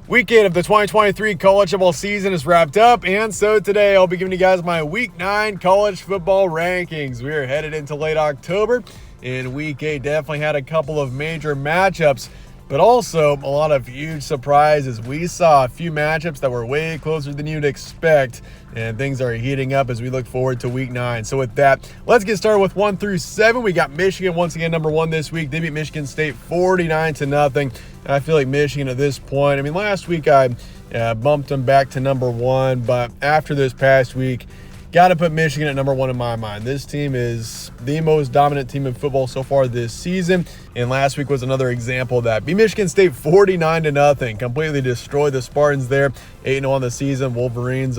Week 8 of the 2023 college football season is wrapped up, and so today I'll be giving you guys my Week 9 college football rankings. We are headed into late October, and Week 8 definitely had a couple of major matchups, but also a lot of huge surprises. We saw a few matchups that were way closer than you'd expect, and things are heating up as we look forward to Week 9. So with that, let's get started with 1 through 7. We got Michigan once again number 1 this week. They beat Michigan State 49-0. I feel like Michigan at this point, last week I bumped them back to number 1, but after this past week, got to put Michigan at number 1 in my mind. This team is the most dominant team in football so far this season, and last week was another example of that. Beat Michigan State 49-0, completely destroyed the Spartans there, 8-0 on the season. Wolverines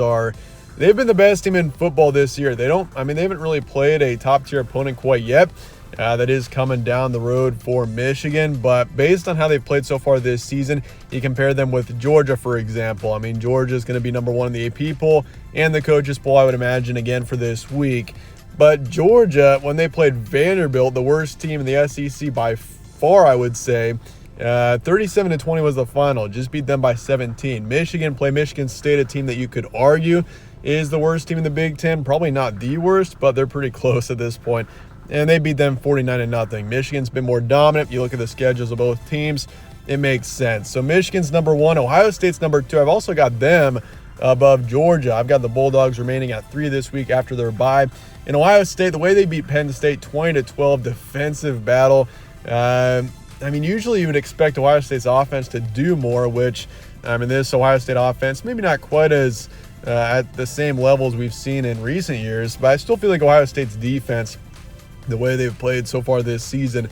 they've been the best team in football this year. They haven't really played a top-tier opponent quite yet. That is coming down the road for Michigan, but based on how they've played so far this season, you compare them with Georgia, for example. Georgia is going to be number 1 in the AP poll and the coaches poll, I would imagine, again for this week. But Georgia, when they played Vanderbilt, the worst team in the SEC by far, I would say, 37-20 was the final, just beat them by 17. Michigan played Michigan State, a team that you could argue is the worst team in the Big Ten. Probably not the worst, but they're pretty close at this point. And they beat them 49-0. Michigan's been more dominant. You look at the schedules of both teams, it makes sense. So Michigan's number 1, Ohio State's number 2. I've also got them above Georgia. I've got the Bulldogs remaining at 3 this week after their bye. In Ohio State, the way they beat Penn State 20-12, defensive battle. Usually you would expect Ohio State's offense to do more, which, this Ohio State offense, maybe not quite as at the same levels we've seen in recent years, but I still feel like Ohio State's defense, the way they've played so far this season.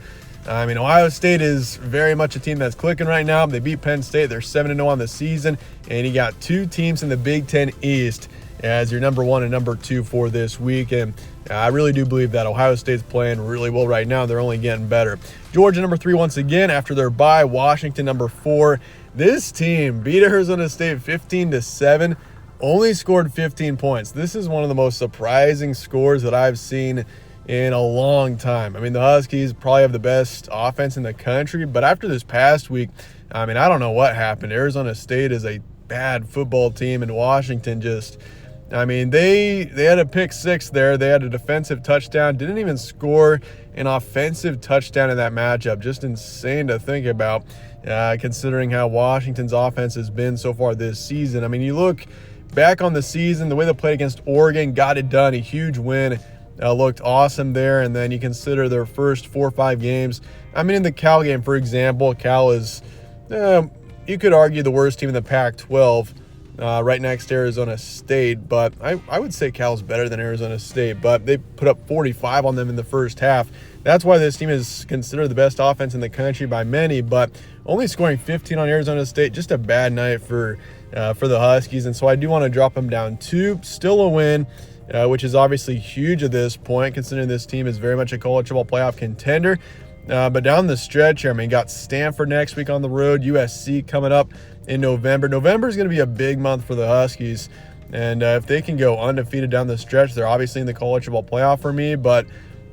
Ohio State is very much a team that's clicking right now. They beat Penn State. They're 7-0 on the season, and you got 2 teams in the Big Ten East as your number 1 and number 2 for this week. And I really do believe that Ohio State's playing really well right now. They're only getting better. Georgia number 3 once again after their bye. Washington number 4. This team beat Arizona State 15-7. Only scored 15 points. This is one of the most surprising scores that I've seen in a long time. The Huskies probably have the best offense in the country, but after this past week, I don't know what happened. Arizona State is a bad football team, and Washington just, they had a pick 6 there. They had a defensive touchdown, didn't even score an offensive touchdown in that matchup. Just insane to think about, considering how Washington's offense has been so far this season. You look back on the season, the way they played against Oregon, got it done, a huge win. Looked awesome there, and then you consider their first 4 or 5 games. In the Cal game, for example, Cal is, you could argue, the worst team in the Pac-12, right next to Arizona State, but I would say Cal's better than Arizona State, but they put up 45 on them in the first half. That's why this team is considered the best offense in the country by many, but only scoring 15 on Arizona State, just a bad night for the Huskies, and so I do want to drop them down 2. Still a win, which is obviously huge at this point, considering this team is very much a college football playoff contender. But down the stretch here, got Stanford next week on the road, USC coming up in November. November is going to be a big month for the Huskies, and if they can go undefeated down the stretch, they're obviously in the college football playoff for me. But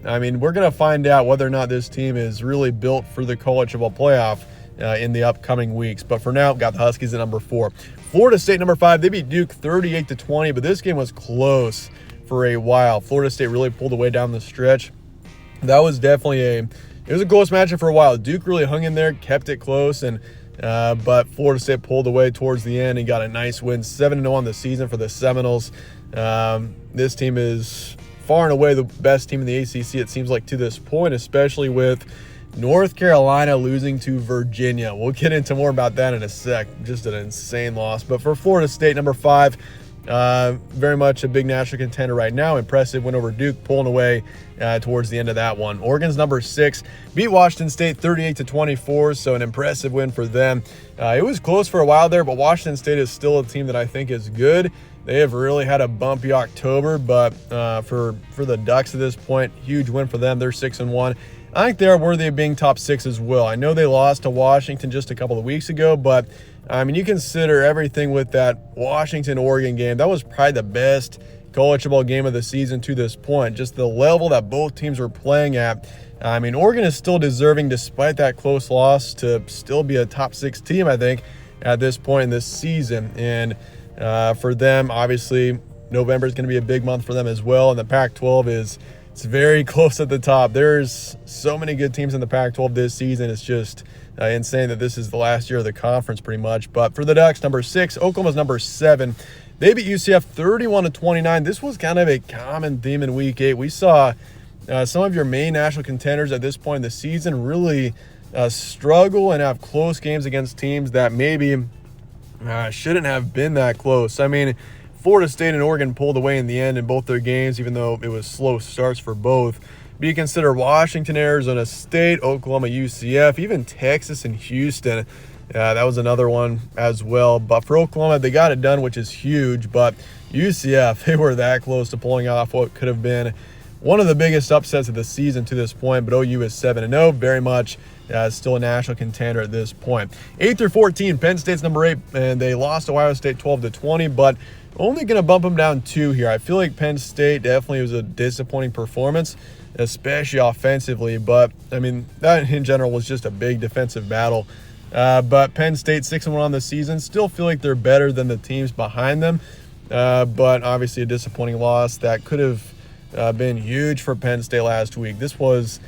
we're going to find out whether or not this team is really built for the college football playoff in the upcoming weeks. But for now, got the Huskies at number 4. Florida State number 5. They beat Duke 38-20, but this game was close for a while. Florida State really pulled away down the stretch. That was definitely it was a close matchup for a while. Duke really hung in there, kept it close, and but Florida State pulled away towards the end and got a nice win, 7-0 on the season for the Seminoles. This team is far and away the best team in the ACC, it seems like, to this point, especially with North Carolina losing to Virginia. We'll get into more about that in a sec. Just an insane loss. But for Florida State, number 5, very much a big national contender right now. Impressive win over Duke, pulling away towards the end of that one. Oregon's number 6, beat Washington State 38-24, so an impressive win for them. It was close for a while there, but Washington State is still a team that I think is good. They have really had a bumpy October, but for the Ducks at this point, huge win for them. They're 6-1. I think they are worthy of being top 6 as well. I know they lost to Washington just a couple of weeks ago, but you consider everything with that Washington-Oregon game. That was probably the best college football game of the season to this point. Just the level that both teams were playing at. Oregon is still deserving, despite that close loss, to still be a top 6 team, I think. at this point in this season. And for them, obviously, November is going to be a big month for them as well. And the Pac-12 it's very close at the top. There's so many good teams in the Pac-12 this season. It's just insane that this is the last year of the conference pretty much. But for the Ducks, number 6, Oklahoma's number 7. They beat UCF 31-29. This was kind of a common theme in Week 8. We saw some of your main national contenders at this point in the season really struggle and have close games against teams that maybe shouldn't have been that close. I mean, Florida State and Oregon pulled away in the end in both their games, even though it was slow starts for both. But you consider Washington, Arizona State, Oklahoma, UCF, even Texas and Houston. That was another one as well. But for Oklahoma, they got it done, which is huge. But UCF, they were that close to pulling off what could have been one of the biggest upsets of the season to this point. But OU is 7-0, very much still a national contender at this point. 8 through 14, Penn State's number 8, and they lost Ohio State 12-20, but only going to bump them down 2 here. I feel like Penn State definitely was a disappointing performance, especially offensively. But, I mean, that in general was just a big defensive battle. But Penn State 6-1 on the season. Still feel like they're better than the teams behind them. But obviously a disappointing loss that could have been huge for Penn State last week. This was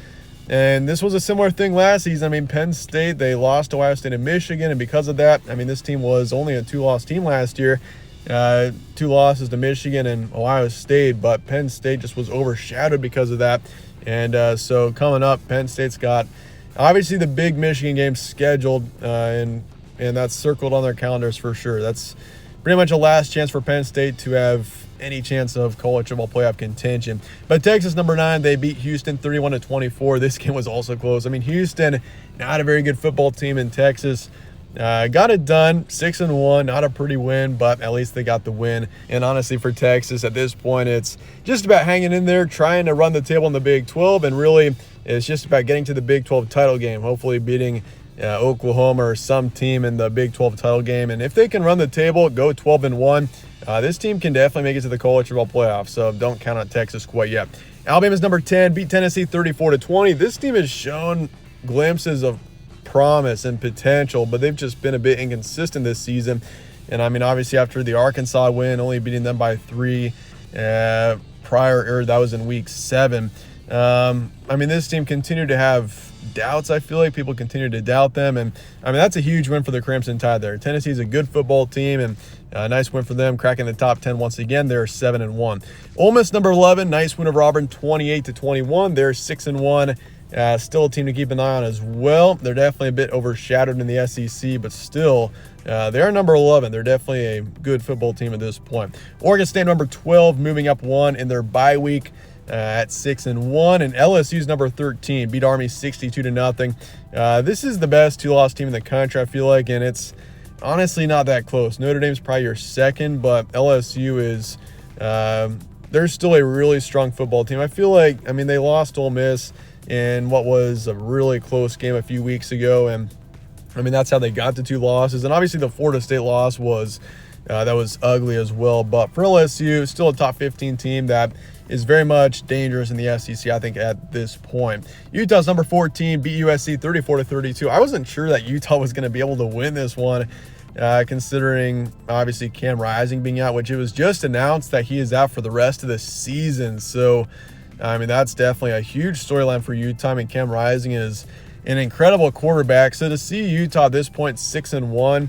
a similar thing last season. I mean, Penn State, they lost Ohio State and Michigan. And because of that, I mean, this team was only a 2-loss team last year. 2 losses to Michigan and Ohio State, but Penn State just was overshadowed because of that. And so coming up, Penn State's got obviously the big Michigan game scheduled, and that's circled on their calendars for sure. That's pretty much a last chance for Penn State to have any chance of college football playoff contention. But Texas, number 9, they beat Houston 31-24. This game was also close. I mean, Houston, not a very good football team in Texas. Got it done, 6-1, not a pretty win, but at least they got the win. And honestly, for Texas at this point, it's just about hanging in there, trying to run the table in the Big 12, and really it's just about getting to the Big 12 title game, hopefully beating Oklahoma or some team in the Big 12 title game. And if they can run the table, go 12-1, this team can definitely make it to the college football playoff, so don't count on Texas quite yet. Alabama's number 10, beat Tennessee 34-20. This team has shown glimpses of promise and potential, but they've just been a bit inconsistent this season. And I mean, obviously after the Arkansas win, only beating them by 3 that was in week 7. I mean, this team continued to have doubts. I feel like people continue to doubt them, and I mean, that's a huge win for the Crimson Tide there. Tennessee's a good football team, and a nice win for them, cracking the top 10 once again. They're 7-1. Ole Miss, number 11, nice win of Auburn 28-21. They're 6-1. Still a team to keep an eye on as well. They're definitely a bit overshadowed in the SEC, but still, they are number 11. They're definitely a good football team at this point. Oregon State, number 12, moving up 1 in their bye week at 6-1. And LSU's number 13, beat Army 62-0. This is the best 2-loss team in the country, I feel like, and it's honestly not that close. Notre Dame's probably your second, but LSU is they're still a really strong football team. I feel like, I mean, they lost Ole Miss in what was a really close game a few weeks ago, and I mean, that's how they got to 2 losses. And obviously the Florida State loss was that was ugly as well. But for LSU, still a top 15 team that is very much dangerous in the SEC, I think, at this point. Utah's number 14, beat USC 34-32. I wasn't sure that Utah was going to be able to win this one, considering obviously Cam Rising being out, which it was just announced that he is out for the rest of the season. So I mean, that's definitely a huge storyline for Utah. I mean, Cam Rising is an incredible quarterback. So to see Utah at this point 6-1,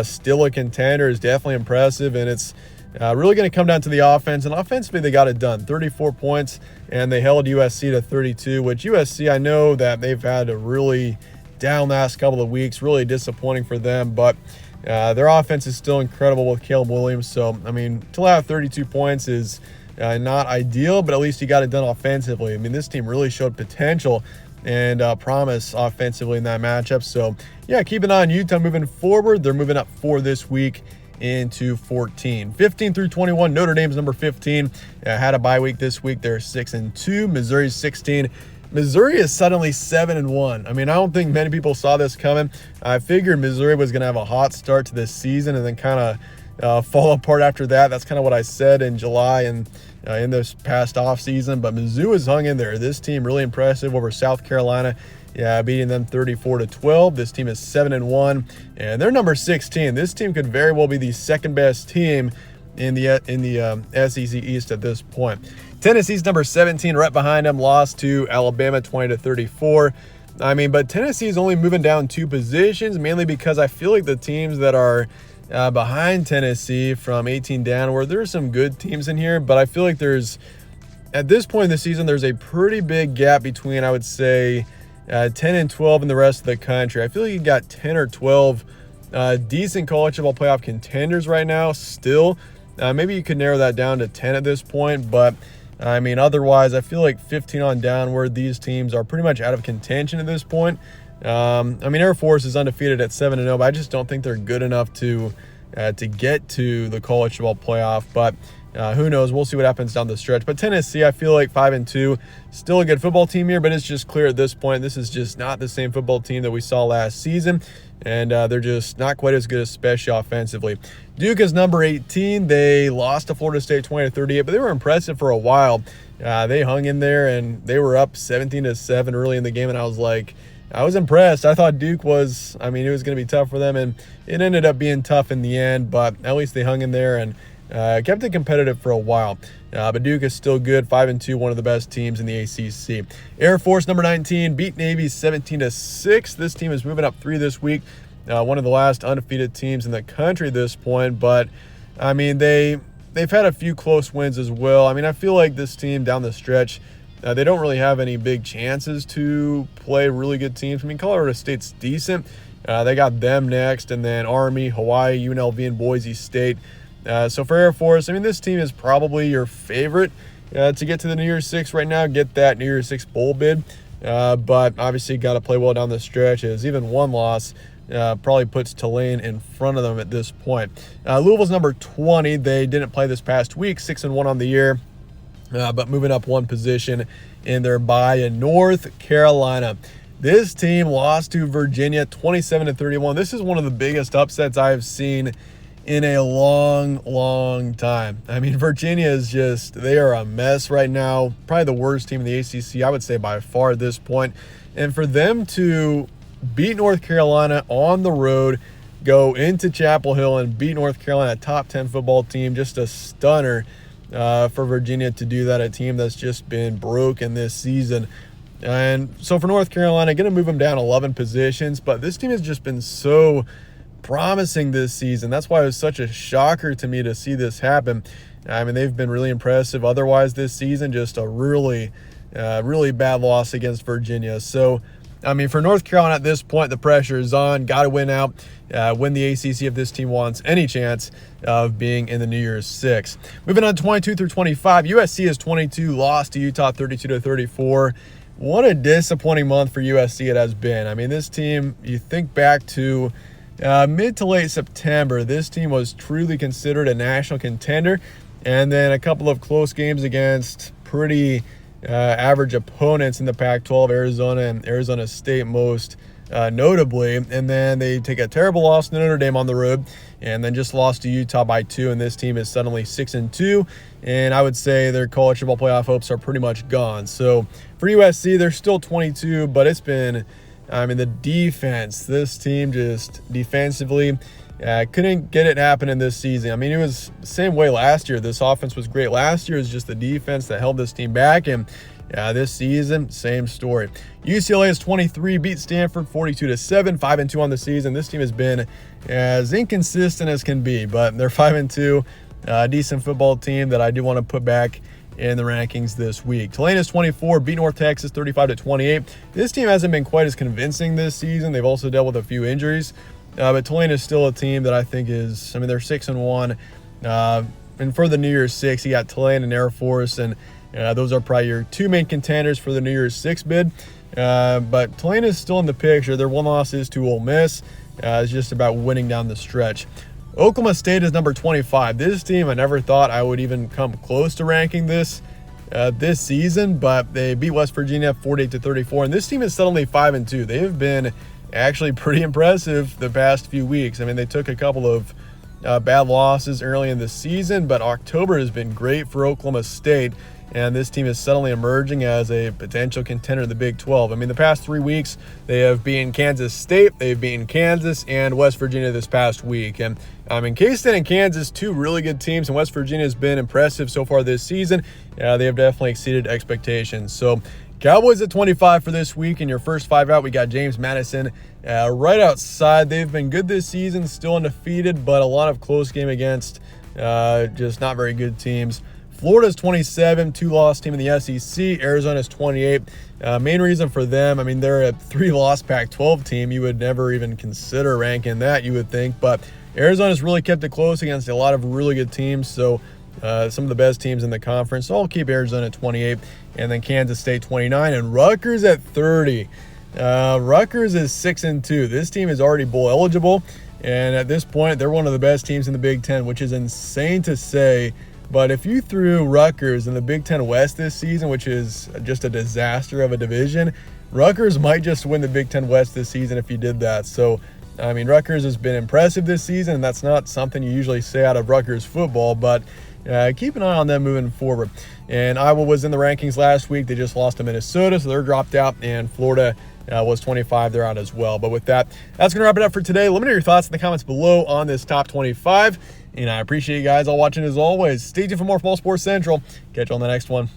still a contender, is definitely impressive. And it's really going to come down to the offense. And offensively, they got it done. 34 points, and they held USC to 32, which USC, I know that they've had a really down last couple of weeks, really disappointing for them. But their offense is still incredible with Caleb Williams. So, I mean, to allow 32 points is not ideal, but at least you got it done offensively. I mean, this team really showed potential and promise offensively in that matchup. So, yeah, keep an eye on Utah moving forward. They're moving up 4 this week into 14. 15 through 21, Notre Dame's number 15. Had a bye week this week. They're 6-2. Missouri's 16. Missouri is suddenly 7-1. I mean, I don't think many people saw this coming. I figured Missouri was going to have a hot start to this season and then kind of fall apart after that. That's kind of what I said in July and in this past offseason. But Mizzou has hung in there. This team really impressive over South Carolina beating them 34-12. This team is 7-1, and they're number 16. This team could very well be the second best team in the SEC East at this point. Tennessee's number 17, right behind them, lost to Alabama 20-34. But Tennessee's only moving down 2 positions, mainly because I feel like the teams that are behind Tennessee from 18 downward, there's some good teams in here, but I feel like at this point in the season, there's a pretty big gap between, I would say, 10 and 12 in the rest of the country. I feel like you got 10 or 12 decent college football playoff contenders right now still. Maybe you could narrow that down to 10 at this point, but otherwise, I feel like 15 on downward, these teams are pretty much out of contention at this point. Air Force is undefeated at 7-0, but I just don't think they're good enough to get to the college football playoff. But who knows? We'll see what happens down the stretch. But Tennessee, I feel like 5-2, still a good football team here, but it's just clear at this point this is just not the same football team that we saw last season, and they're just not quite as good, especially offensively. Duke is number 18. They lost to Florida State 20-38, but they were impressive for a while. They hung in there, and they were up 17-7 early in the game, and I was impressed. I thought Duke was, it was going to be tough for them, and it ended up being tough in the end, but at least they hung in there and kept it competitive for a while. But Duke is still good, 5-2, one of the best teams in the ACC. Air Force, number 19, beat Navy 17-6. This team is moving up 3 this week. One of the last undefeated teams in the country at this point, but they've had a few close wins as well. I feel like this team down the stretch, they don't really have any big chances to play really good teams. Colorado State's decent. They got them next, and then Army, Hawaii, UNLV, and Boise State. So for Air Force, this team is probably your favorite to get to the New Year's Six right now, get that New Year's Six bowl bid. But obviously got to play well down the stretch, as even one loss probably puts Tulane in front of them at this point. Louisville's number 20. They didn't play this past week, 6-1 on the year, but moving up 1 position in their bye in North Carolina. This team lost to Virginia 27-31. This is one of the biggest upsets I've seen in a long time. Virginia is they are a mess right now. Probably the worst team in the ACC, I would say, by far at this point. And for them to beat North Carolina on the road, go into Chapel Hill and beat North Carolina, a top 10 football team, just a stunner for Virginia to do that, a team that's just been broken this season. And so for North Carolina, going to move them down 11 positions, but this team has just been so promising this season. That's why it was such a shocker to me to see this happen. They've been really impressive otherwise this season, just a really bad loss against Virginia. So for North Carolina at this point, the pressure is on. Got to win out, win the ACC if this team wants any chance of being in the New Year's Six. Moving on 22 through 25, USC is 22, lost to Utah 32-34. What a disappointing month for USC it has been. This team, you think back to mid to late September, this team was truly considered a national contender, and then a couple of close games against pretty average opponents in the Pac-12, Arizona and Arizona State most notably, and then they take a terrible loss to Notre Dame on the road, and then just lost to Utah by 2, and this team is suddenly 6-2, and I would say their college football playoff hopes are pretty much gone. So for USC, they're still 22, but it's been the defense, this team just defensively couldn't get it happening this season. It was the same way last year. This offense was great last year. It was just the defense that held this team back, and this season, same story. UCLA is 23, beat Stanford 42-7, 5-2 on the season. This team has been as inconsistent as can be, but they're 5-2, decent football team that I do want to put back in the rankings this week. Tulane is 24, beat North Texas 35-28. This team hasn't been quite as convincing this season. They've also dealt with a few injuries, but Tulane is still a team that I think is, they're 6-1. And for the New Year's Six, you got Tulane and Air Force, and those are probably your 2 main contenders for the New Year's Six bid. But Tulane is still in the picture. Their one loss is to Ole Miss. It's just about winning down the stretch. Oklahoma State is number 25. This team, I never thought I would even come close to ranking this season, but they beat West Virginia 48-34, and this team is suddenly 5-2. They have been actually pretty impressive the past few weeks. They took a couple of bad losses early in the season, but October has been great for Oklahoma State, and this team is suddenly emerging as a potential contender in the Big 12. I mean, the past 3 weeks, they have beaten Kansas State, they've beaten Kansas, and West Virginia this past week. And K-State and Kansas, two really good teams, and West Virginia has been impressive so far this season. They have definitely exceeded expectations. So Cowboys at 25 for this week. In your first 5 out, we got James Madison right outside. They've been good this season, still undefeated, but a lot of close game against just not very good teams. Florida's 27, 2-loss team in the SEC. Arizona's 28. Main reason for them, I mean, they're a 3-loss Pac-12 team. You would never even consider ranking that, you would think. But Arizona's really kept it close against a lot of really good teams. So some of the best teams in the conference. So I'll keep Arizona at 28. And then Kansas State 29. And Rutgers at 30. Rutgers is 6-2. This team is already bowl eligible. And at this point, they're one of the best teams in the Big Ten, which is insane to say. But if you threw Rutgers in the Big Ten West this season, which is just a disaster of a division, Rutgers might just win the Big Ten West this season if you did that. So, I mean, Rutgers has been impressive this season, and that's not something you usually say out of Rutgers football, but keep an eye on them moving forward. And Iowa was in the rankings last week. They just lost to Minnesota, so they're dropped out, and Florida was 25. They're out as well. But with that, that's going to wrap it up for today. Let me know your thoughts in the comments below on this top 25. And I appreciate you guys all watching as always. Stay tuned for more Fall Sports Central. Catch you on the next one.